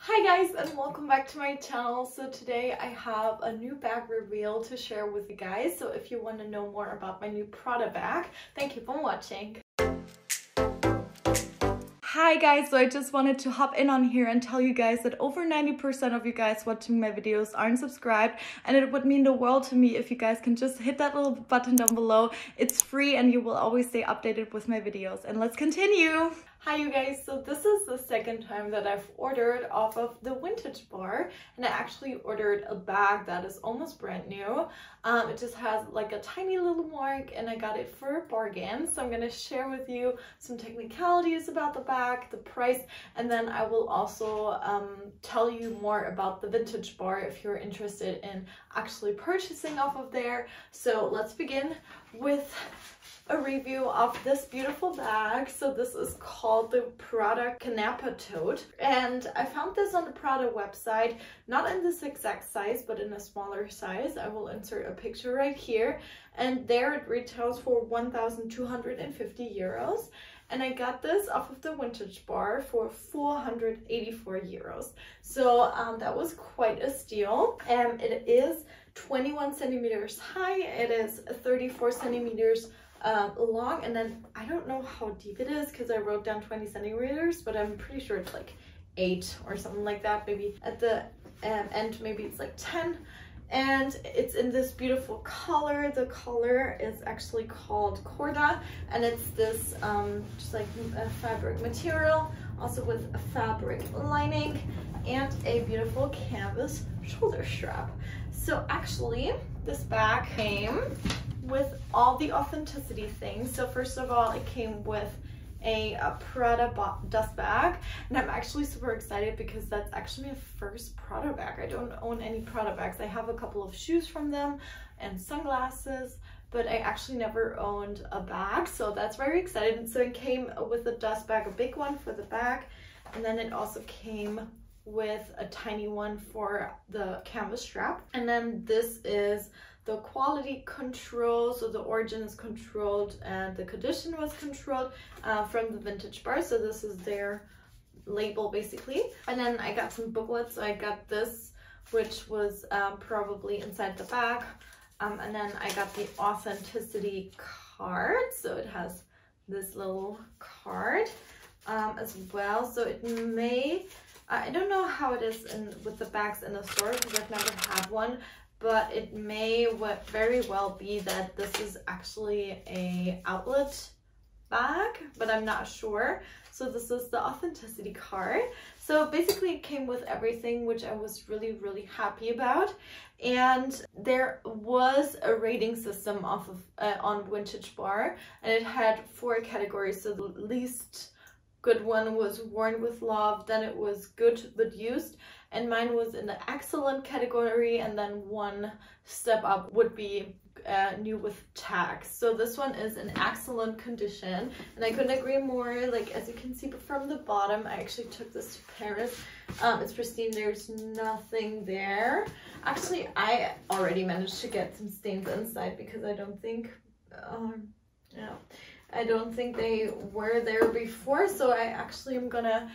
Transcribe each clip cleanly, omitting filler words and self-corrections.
Hi guys, and welcome back to my channel. So today I have a new bag reveal to share with you guys. So if you want to know more about my new Prada bag, thank you for watching. Hi guys, so I just wanted to hop in on here and tell you guys that over 90% of you guys watching my videos aren't subscribed, and it would mean the world to me if you guys can just hit that little button down below. It's free and you will always stay updated with my videos. And let's continue. Hi you guys, so this is the second time that I've ordered off of TheVintageBar, and I actually ordered a bag that is almost brand new. It just has like a tiny little mark and I got it for a bargain. So I'm going to share with you some technicalities about the bag, the price, and then I will also tell you more about TheVintageBar if you're interested in actually purchasing off of there. So let's begin with a review of this beautiful bag. So this is called the Prada Canapa Tote, and I found this on the Prada website, not in this exact size but in a smaller size. I will insert a picture right here, and there it retails for 1,250 euros, and I got this off of TheVintageBar for 484 euros. So that was quite a steal. It is 21 centimeters high, it is 34 centimeters long, and then I don't know how deep it is because I wrote down 20 centimeters, but I'm pretty sure it's like 8 or something like that. Maybe at the end maybe it's like 10, and it's in this beautiful color. The color is actually called Corda, and it's this just like a fabric material, also with a fabric lining and a beautiful canvas shoulder strap. So actually this bag came with all the authenticity things. So first of all, it came with a Prada dust bag, and I'm actually super excited because that's actually my first Prada bag. I don't own any Prada bags. I have a couple of shoes from them and sunglasses, but I actually never owned a bag, so that's very exciting. So it came with a dust bag, a big one for the bag, and then it also came with a tiny one for the canvas strap. And then this is the quality control, so the origin is controlled and the condition was controlled from TheVintageBar. So this is their label basically. And then I got some booklets. So I got this, which was probably inside the bag. And then I got the authenticity card. So it has this little card as well. So it may, I don't know how it is with the bags in the store because I've never had one, but it may very well be that this is actually a outlet bag, but I'm not sure. So this is the authenticity card. So basically it came with everything, which I was really happy about. And there was a rating system off of on TheVintageBar, and it had 4 categories. So the least good one was worn with love, then it was good but used, and mine was in the excellent category, and then one step up would be new with tags. So this one is in excellent condition, and I couldn't agree more. Like, as you can see from the bottom, I actually took this to Paris. It's pristine, there's nothing there. Actually, I already managed to get some stains inside because I don't think I don't think they were there before, so I actually am gonna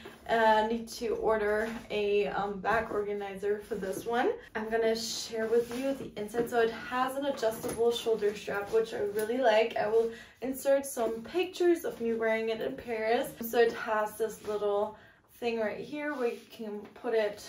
need to order a bag organizer for this one. I'm gonna share with you the inside. So it has an adjustable shoulder strap, which I really like. I will insert some pictures of me wearing it in Paris. So it has this little thing right here where you can put it,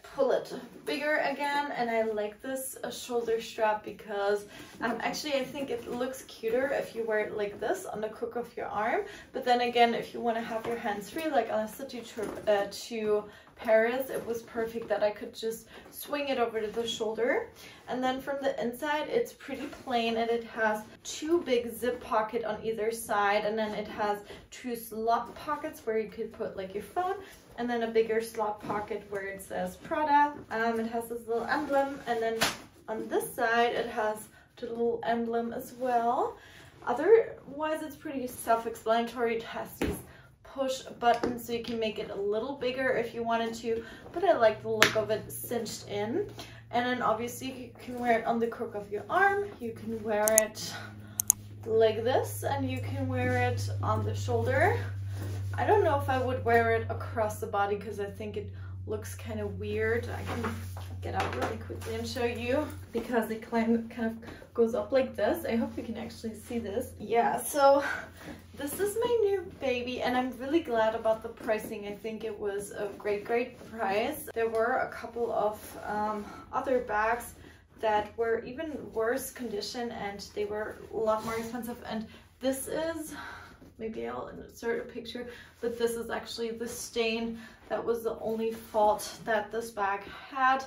pull it bigger again, and I like this shoulder strap because actually I think it looks cuter if you wear it like this on the crook of your arm. But then again, if you want to have your hands free, like on a city trip to Paris, it was perfect that I could just swing it over to the shoulder. And then from the inside, it's pretty plain, and it has 2 big zip pockets on either side, and then it has 2 slot pockets where you could put like your phone, and then a bigger slot pocket where it says Prada. It has this little emblem, and then on this side it has the little emblem as well. Otherwise it's pretty self-explanatory. It has these push buttons so you can make it a little bigger if you wanted to, but I like the look of it cinched in. And then obviously you can wear it on the crook of your arm, you can wear it like this, and you can wear it on the shoulder. I don't know if I would wear it across the body because I think it looks kind of weird. I can get out really quickly and show you because it kind of goes up like this. I hope you can actually see this. Yeah, so this is my new baby and I'm really glad about the pricing. I think it was a great price. There were a couple of other bags that were even worse condition and they were a lot more expensive, and this is, maybe I'll insert a picture, but this is actually the stain. That was the only fault that this bag had.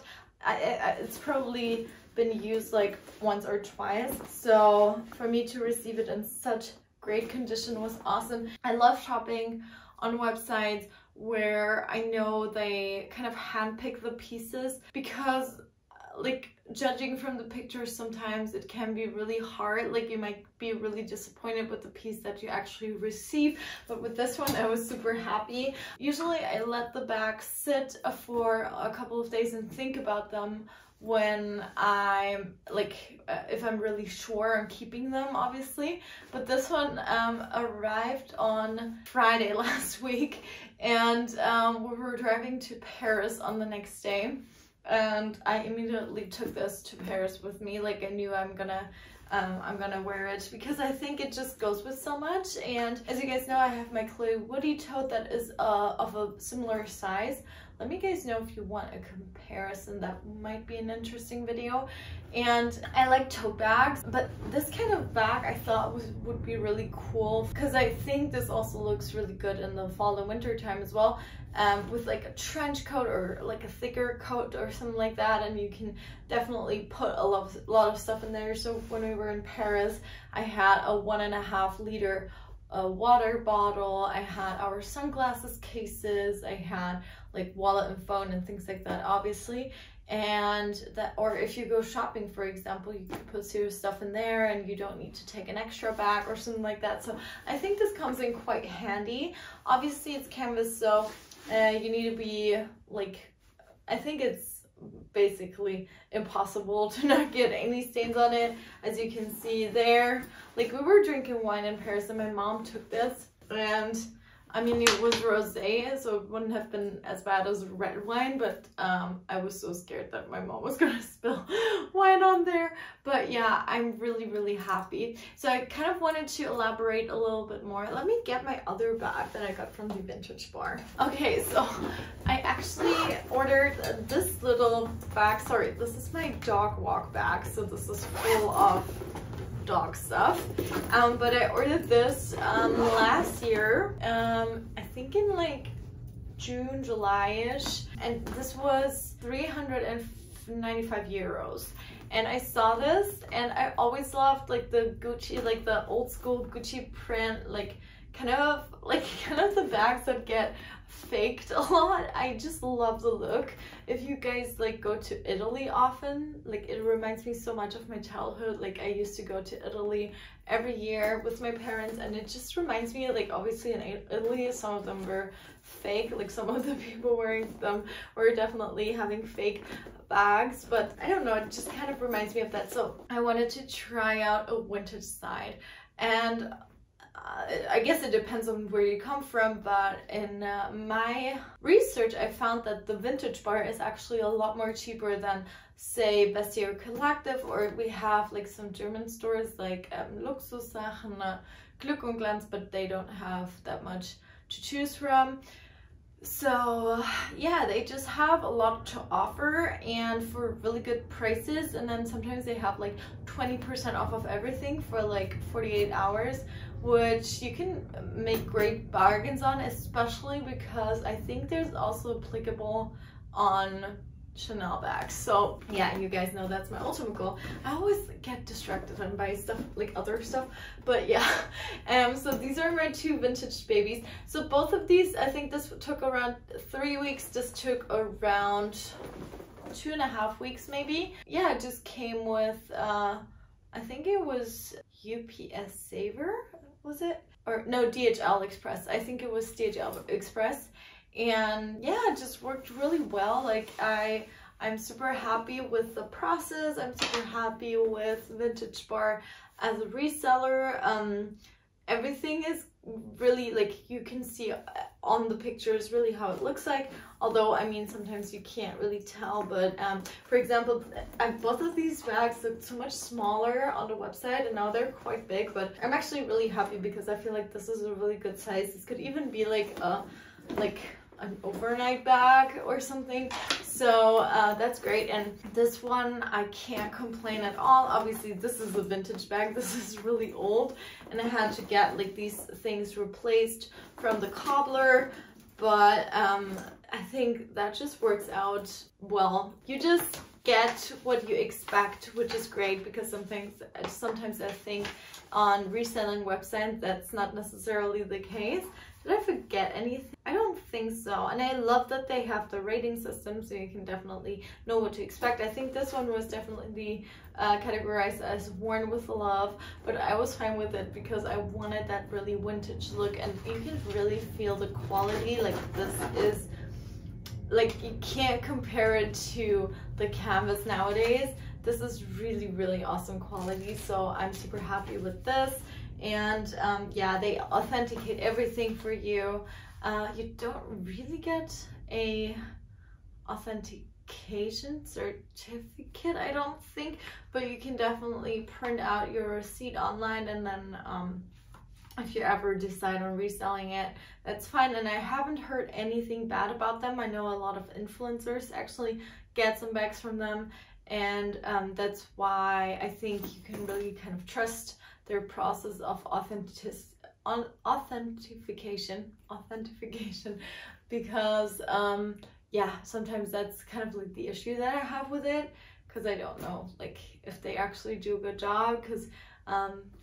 It's probably been used like once or twice, so for me to receive it in such great condition was awesome. I love shopping on websites where I know they kind of handpick the pieces, because like judging from the pictures sometimes it can be really hard. Like you might be really disappointed with the piece that you actually receive, but with this one I was super happy. Usually I let the bags sit for a couple of days and think about them when I'm like if I'm really sure I'm keeping them, obviously. But this one arrived on Friday last week, and we were driving to Paris on the next day. And I immediately took this to Paris with me. Like I knew I'm gonna wear it because I think it just goes with so much. And as you guys know, I have my clay woody tote that is of a similar size. Let me guys know if you want a comparison. That might be an interesting video. And I like tote bags, but this kind of bag I thought would be really cool because I think this also looks really good in the fall and winter time as well. With like a trench coat or like a thicker coat or something like that, and you can definitely put a lot of stuff in there. So when we were in Paris, I had a 1.5 liter water bottle, I had our sunglasses cases, I had like wallet and phone and things like that, obviously. And that, or if you go shopping, for example, you can put serious stuff in there and you don't need to take an extra bag or something like that. So I think this comes in quite handy. Obviously it's canvas, so you need to be like, I think it's basically impossible to not get any stains on it. As you can see there, like we were drinking wine in Paris and my mom took this, and I mean it was rosé, so it wouldn't have been as bad as red wine, but I was so scared that my mom was gonna spill wine on there. But yeah, I'm really happy. So I kind of wanted to elaborate a little bit more. Let me get my other bag that I got from TheVintageBar. Okay, so I actually ordered this little bag. Sorry, this is my dog walk bag, so this is full of dog stuff, but I ordered this last year, I think in like June, July-ish, and this was 395 euros. And I saw this and I always loved like the Gucci, like the old school Gucci print, like kind of the bags that get faked a lot. I just love the look. If you guys like go to Italy often, like it reminds me so much of my childhood. Like I used to go to Italy every year with my parents, and it just reminds me, like obviously in Italy some of them were fake, like some of the people wearing them were definitely having fake bags, but I don't know, it just kind of reminds me of that. So I wanted to try out a vintage side, and I guess it depends on where you come from, but in my research I found that TheVintageBar is actually a lot more cheaper than say Vestiaire Collective, or we have like some German stores like Luxussachen, Glück und Glanz, but they don't have that much to choose from. So yeah, they just have a lot to offer and for really good prices, and then sometimes they have like 20% off of everything for like 48 hours, which you can make great bargains on, especially because I think there's also applicable on Chanel bags. So yeah, you guys know that's my ultimate goal. I always get distracted and buy stuff like other stuff, but yeah. So these are my two vintage babies. So both of these, I think this took around 3 weeks. This took around 2.5 weeks maybe. Yeah, it just came with I think it was UPS Saver, was it? Or no, DHL Express. I think it was DHL Express. And yeah, it just worked really well. Like I'm super happy with the process. I'm super happy with TheVintageBar as a reseller. Everything is really, like, you can see on the pictures really how it looks like, although I mean sometimes you can't really tell. But for example, both of these bags look so much smaller on the website and now they're quite big, but I'm actually really happy because I feel like this is a really good size. This could even be like an overnight bag or something, so that's great. And this one I can't complain at all. Obviously this is a vintage bag, this is really old, and I had to get like these things replaced from the cobbler, but I think that just works out well. You just get what you expect, which is great, because sometimes I think on reselling websites that's not necessarily the case. Did I forget anything? I don't think so. And I love that they have the rating system, so you can definitely know what to expect. I think this one was definitely categorized as worn with love, but I was fine with it because I wanted that really vintage look, and you can really feel the quality. Like, this is, like, you can't compare it to the canvas nowadays. This is really, really awesome quality, so I'm super happy with this. And yeah, they authenticate everything for you. You don't really get a authentication certificate, I don't think, but you can definitely print out your receipt online, and then if you ever decide on reselling it, that's fine. And I haven't heard anything bad about them. I know a lot of influencers actually get some bags from them, and that's why I think you can really kind of trust their process of authentication, because yeah, sometimes that's kind of like the issue that I have with it, because I don't know like if they actually do a good job, because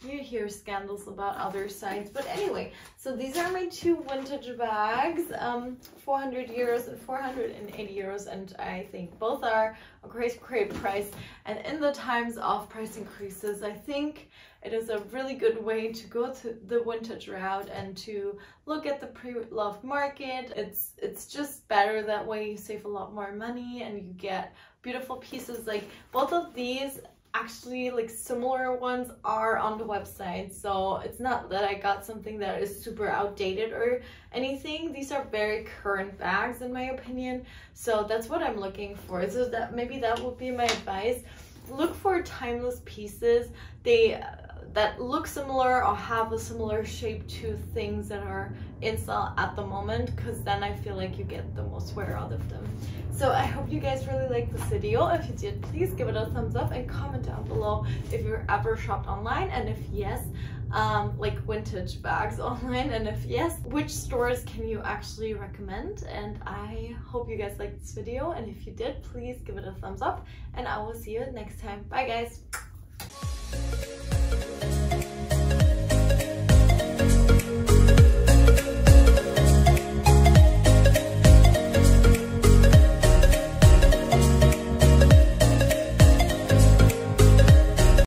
you hear scandals about other sites. But anyway, so these are my two vintage bags, 400 euros and 480 euros, and I think both are a great price. And in the times of price increases, I think it is a really good way to go to the vintage route and to look at the pre-loved market. It's just better that way. You save a lot more money and you get beautiful pieces. Like, both of these, actually, like, similar ones are on the website, so it's not that I got something that is super outdated or anything. These are very current bags in my opinion, so that's what I'm looking for. So that maybe that would be my advice. Look for timeless pieces that look similar or have a similar shape to things that are in style at the moment, because then I feel like you get the most wear out of them. So I hope you guys really liked this video. If you did, please give it a thumbs up and comment down below if you've ever shopped online, and if yes, like vintage bags online, and if yes, which stores can you actually recommend. And I hope you guys liked this video, and if you did, please give it a thumbs up, and I will see you next time. Bye guys.